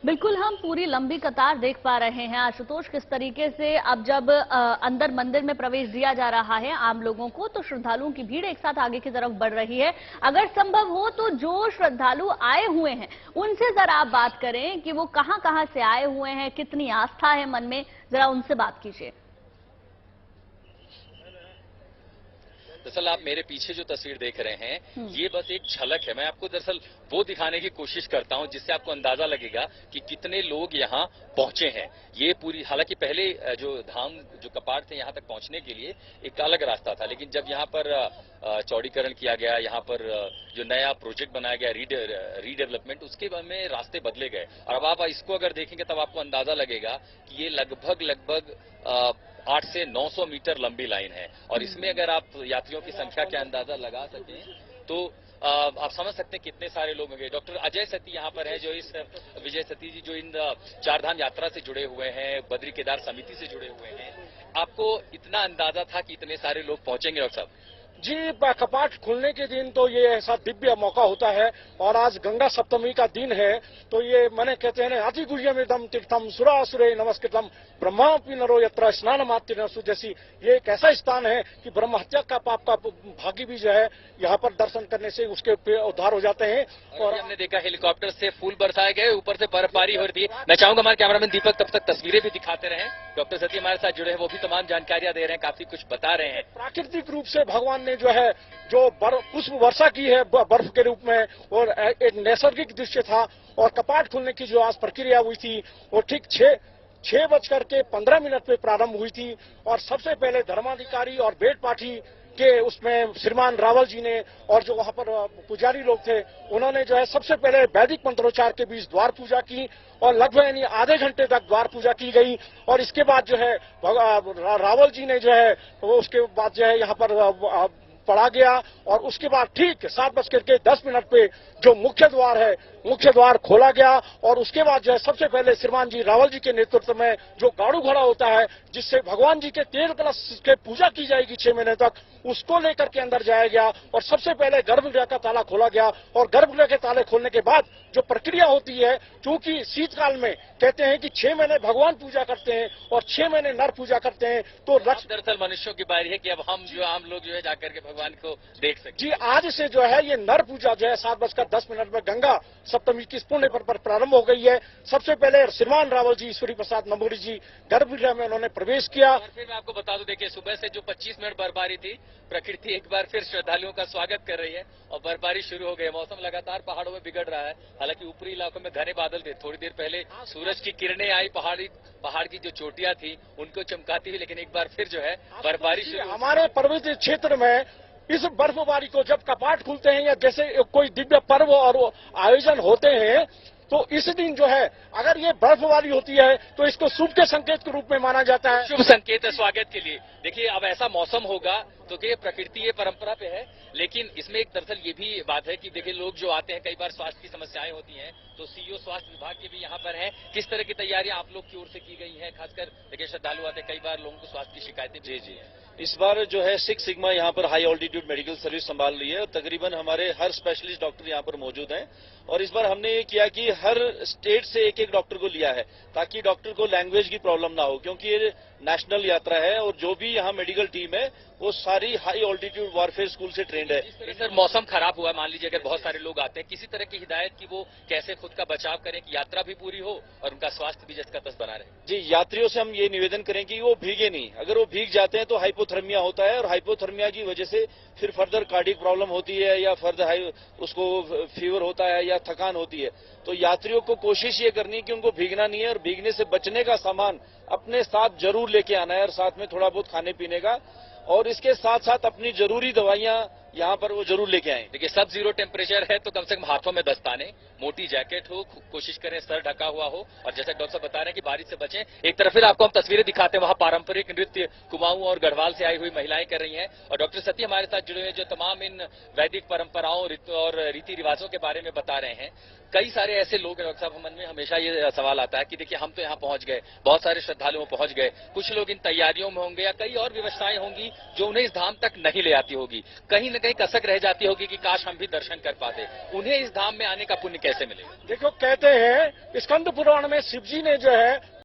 बिल्कुल, हम पूरी लंबी कतार देख पा रहे हैं आशुतोष, किस तरीके से अब जब अंदर मंदिर में प्रवेश दिया जा रहा है आम लोगों को, तो श्रद्धालुओं की भीड़ एक साथ आगे की तरफ बढ़ रही है। अगर संभव हो तो जो श्रद्धालु आए हुए हैं उनसे जरा आप बात करें कि वो कहां से आए हुए हैं, कितनी आस्था है मन में, जरा उनसे बात कीजिए। दरअसल आप मेरे पीछे जो तस्वीर देख रहे हैं ये बस एक झलक है। मैं आपको दरअसल वो दिखाने की कोशिश करता हूं जिससे आपको अंदाजा लगेगा कि कितने लोग यहां पहुंचे हैं। ये पूरी, हालांकि पहले जो धाम जो कपाट थे यहां तक पहुंचने के लिए एक अलग रास्ता था, लेकिन जब यहां पर चौड़ीकरण किया गया, यहां पर जो नया प्रोजेक्ट बनाया गया रीडेवलपमेंट, उसके बाद में रास्ते बदले गए। और अब आप इसको अगर देखेंगे तब आपको अंदाजा लगेगा कि ये लगभग 8 से 900 मीटर लंबी लाइन है। और इसमें अगर आप यात्रियों की संख्या का अंदाजा लगा सकें तो आप समझ सकते हैं कितने सारे लोग होंगे। डॉक्टर अजय सती यहाँ पर है, जो इस विजय सती जी जो इन चारधाम यात्रा से जुड़े हुए हैं, बद्री केदार समिति से जुड़े हुए हैं। आपको इतना अंदाजा था कि इतने सारे लोग पहुंचेंगे डॉक्टर साहब? जी, कपाट खुलने के दिन तो ये ऐसा दिव्य मौका होता है, और आज गंगा सप्तमी का दिन है, तो ये मैंने कहते हैं अति गुह्यमिदं तीर्थम सुरासुरे नमस्कृतम ब्रह्मापि नरो यत्र स्नान मात्र नसु, जैसी ये एक ऐसा स्थान है कि ब्रह्म हत्या का पाप का भागी भी जो है यहाँ पर दर्शन करने से उसके उद्धार हो जाते हैं। और हमने देखा हेलीकॉप्टर से फूल बरसाए गए, ऊपर से बर्फबारी हो रही है। मैं चाहूंगा हमारे कैमरामैन दीपक तब तक तस्वीरें भी दिखाते रहे। डॉक्टर सती हमारे साथ जुड़े हैं, वो भी तमाम जानकारियां दे रहे हैं, काफी कुछ बता रहे हैं। प्राकृतिक रूप से भगवान ने जो है जो पुष्प वर्षा की है बर्फ के रूप में, और एक नैसर्गिक दृश्य था। और कपाट खुलने की जो आज प्रक्रिया हुई थी वो ठीक 6:15 पे प्रारंभ हुई थी। और सबसे पहले धर्माधिकारी और बेद पाठी के उसमें श्रीमान रावल जी ने, और जो वहां पर पुजारी लोग थे, उन्होंने जो है सबसे पहले वैदिक मंत्रोच्चार के बीच द्वार पूजा की, और लगभग यानी आधे घंटे तक द्वार पूजा की गई। और इसके बाद जो है रावल जी ने जो है वो उसके बाद जो है यहाँ पर पढ़ा गया, और उसके बाद ठीक 7:10 पे जो मुख्य द्वार है, मुख्य द्वार खोला गया। और उसके बाद जो है सबसे पहले श्रीमान जी रावल जी के नेतृत्व में जो गाड़ू घोड़ा होता है, जिससे भगवान जी के तेल कलश के पूजा की जाएगी 6 महीने तक, उसको लेकर के अंदर जाया गया। और सबसे पहले गर्भगृह का ताला खोला गया, और गर्भगृह के ताले खोलने के बाद जो प्रक्रिया होती है, क्योंकि शीतकाल में कहते हैं कि 6 महीने भगवान पूजा करते हैं और 6 महीने नर पूजा करते हैं, तो दरअसल मनुष्यों की बारी है कि अब हम जो आम लोग जो है जाकर के भगवान को देख सकते। जी, आज से जो है ये नर पूजा जो है 7:10 में गंगा सप्तमी की पुण्य पर प्रारंभ हो गई है। सबसे पहले श्रीमान रावल जी, ईश्वरी प्रसाद नंबूरी जी गर्भगृह में उन्होंने प्रवेश किया। और फिर मैं आपको बता दूं, देखिए सुबह से जो 25 मिनट बर्फबारी थी, प्रकृति एक बार फिर श्रद्धालुओं का स्वागत कर रही है और बर्फबारी शुरू हो गई है। मौसम लगातार पहाड़ों में बिगड़ रहा है, हालांकि ऊपरी इलाकों में घने बादल थे। थोड़ी देर पहले सूरज की किरणें आई, पहाड़ की जो चोटियां थी उनको चमकाती हुई, लेकिन एक बार फिर जो है बर्फबारी शुरू। हमारे पर्वतीय क्षेत्र में इस बर्फबारी को जब कपाट खुलते हैं या जैसे कोई दिव्य पर्व और आयोजन होते हैं, तो इस दिन जो है अगर ये बर्फबारी होती है तो इसको शुभ के संकेत के रूप में माना जाता है। शुभ संकेत है स्वागत के लिए। देखिए अब ऐसा मौसम होगा तो कि प्रकृति ये परंपरा पे है, लेकिन इसमें एक दरअसल ये भी बात है कि देखिए लोग जो आते हैं, कई बार स्वास्थ्य की समस्याएं होती हैं, तो सीईओ स्वास्थ्य विभाग के भी यहाँ पर हैं। किस तरह की तैयारियां आप लोग की ओर से की गई हैं? खासकर देखिए श्रद्धालु आते हैं, कई बार लोगों को स्वास्थ्य की शिकायतें। जी, इस बार जो है 6 सिग्मा यहाँ पर हाई ऑल्टीट्यूड मेडिकल सर्विस संभाल रही है, और तकरीबन हमारे हर स्पेशलिस्ट डॉक्टर यहाँ पर मौजूद हैं। और इस बार हमने ये किया कि हर स्टेट से एक डॉक्टर को लिया है, ताकि डॉक्टर को लैंग्वेज की प्रॉब्लम ना हो, क्योंकि ये नेशनल यात्रा है और जो भी यहाँ मेडिकल टीम है वो सारी हाई ऑल्टीट्यूड वॉरफेयर स्कूल से ट्रेंड है। सर मौसम खराब हुआ, मान लीजिए अगर बहुत सारे लोग आते हैं, किसी तरह की हिदायत की वो कैसे खुद का बचाव करें कि यात्रा भी पूरी हो और उनका स्वास्थ्य भी जस का तस बना रहे? जी, यात्रियों से हम ये निवेदन करें कि वो भीगे नहीं। अगर वो भीग जाते हैं तो हाइपोथर्मिया होता है, और हाइपोथर्मिया की वजह से फिर फर्दर कार्डियक प्रॉब्लम होती है, या फर्दर उसको फीवर होता है या थकान होती है। तो यात्रियों को कोशिश ये करनी है कि उनको भीगना नहीं है, और भीगने से बचने का सामान अपने साथ जरूर लेके आना है, और साथ में थोड़ा बहुत खाने पीने का, और इसके साथ साथ अपनी जरूरी दवाइयां यहाँ पर वो जरूर लेके आए। देखिए सब जीरो टेम्परेचर है तो कम से कम हाथों में दस्ताने, मोटी जैकेट हो, कोशिश करें सर ढका हुआ हो, और जैसे डॉक्टर साहब बता रहे हैं कि बारिश से बचें। एक तरफ फिर आपको हम तस्वीरें दिखाते हैं, वहां पारंपरिक नृत्य कुमाऊं और गढ़वाल से आई हुई महिलाएं कर रही हैं, और डॉक्टर सती हमारे साथ जुड़े हुए जो तमाम इन वैदिक परंपराओं और रीति रिवाजों के बारे में बता रहे हैं। कई सारे ऐसे लोग हैं डॉक्टर साहब, मन में हमेशा ये सवाल आता है कि देखिए हम तो यहाँ पहुंच गए, बहुत सारे श्रद्धालु पहुंच गए, कुछ लोग इन तैयारियों में होंगे या कई और व्यवस्थाएं होंगी जो उन्हें इस धाम तक नहीं ले आती होगी। कहीं न कहीं कसक रह जाती होगी कि काश हम भी दर्शन कर पाते, उन्हें इस धाम में आने का पुण्य कैसे मिलेगा? देखो कहते हैं स्कंद पुराण में शिव जी ने जो है